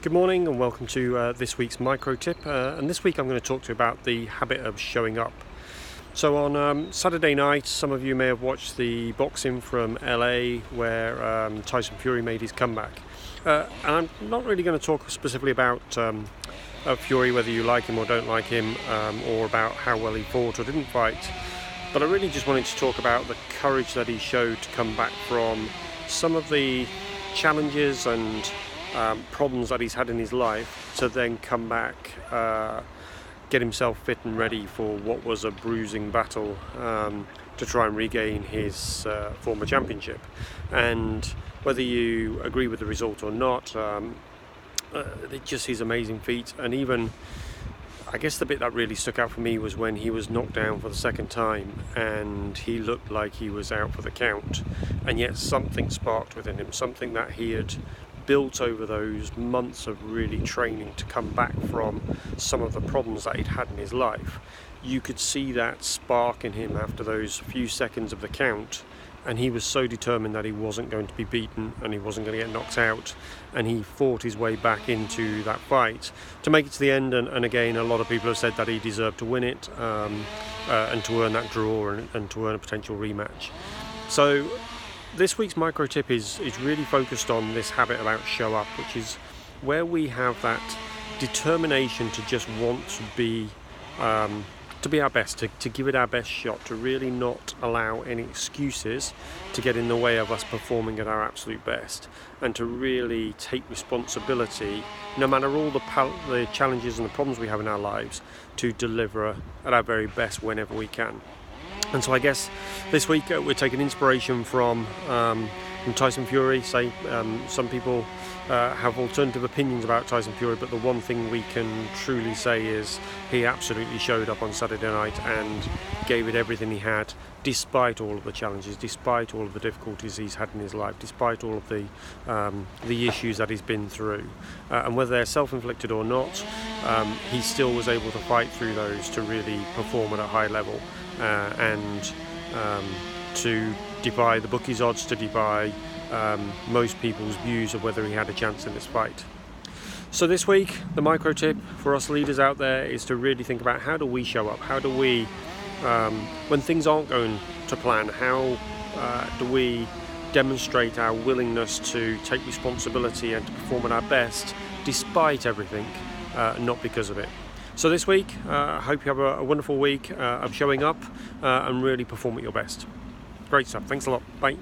Good morning and welcome to this week's MicroTip, and this week I'm going to talk to you about the habit of showing up. So on Saturday night, some of you may have watched the boxing from LA where Tyson Fury made his comeback, and I'm not really going to talk specifically about Fury, whether you like him or don't like him, or about how well he fought or didn't fight, but I really just wanted to talk about the courage that he showed to come back from some of the challenges and problems that he's had in his life, to then come back, get himself fit and ready for what was a bruising battle to try and regain his former championship. And whether you agree with the result or not, it's just his amazing feat. And even, I guess the bit that really stuck out for me was when he was knocked down for the second time and he looked like he was out for the count, and yet something sparked within him, something that he had built over those months of really training to come back from some of the problems that he'd had in his life. You could see that spark in him after those few seconds of the count, and he was so determined that he wasn't going to be beaten and he wasn't going to get knocked out, and he fought his way back into that fight to make it to the end. And again, a lot of people have said that he deserved to win it, and to earn that draw and to earn a potential rematch. So this week's micro tip is really focused on this habit about show up, which is where we have that determination to just want to be our best, to give it our best shot, to really not allow any excuses to get in the way of us performing at our absolute best, and to really take responsibility, no matter all the challenges and the problems we have in our lives, to deliver at our very best whenever we can. And so I guess this week we're taking inspiration from Tyson Fury. Some people have alternative opinions about Tyson Fury, but the one thing we can truly say is he absolutely showed up on Saturday night and gave it everything he had, despite all of the challenges, despite all of the difficulties he's had in his life, despite all of the issues that he's been through, and whether they're self-inflicted or not, he still was able to fight through those to really perform at a high level, and to defy the bookies' odds, to defy most people's views of whether he had a chance in this fight. So this week, the micro tip for us leaders out there is to really think about, how do we show up? How do we, when things aren't going to plan, how do we demonstrate our willingness to take responsibility and to perform at our best despite everything, not because of it? So this week, I hope you have a wonderful week of showing up and really perform at your best. Great stuff. Thanks a lot. Bye.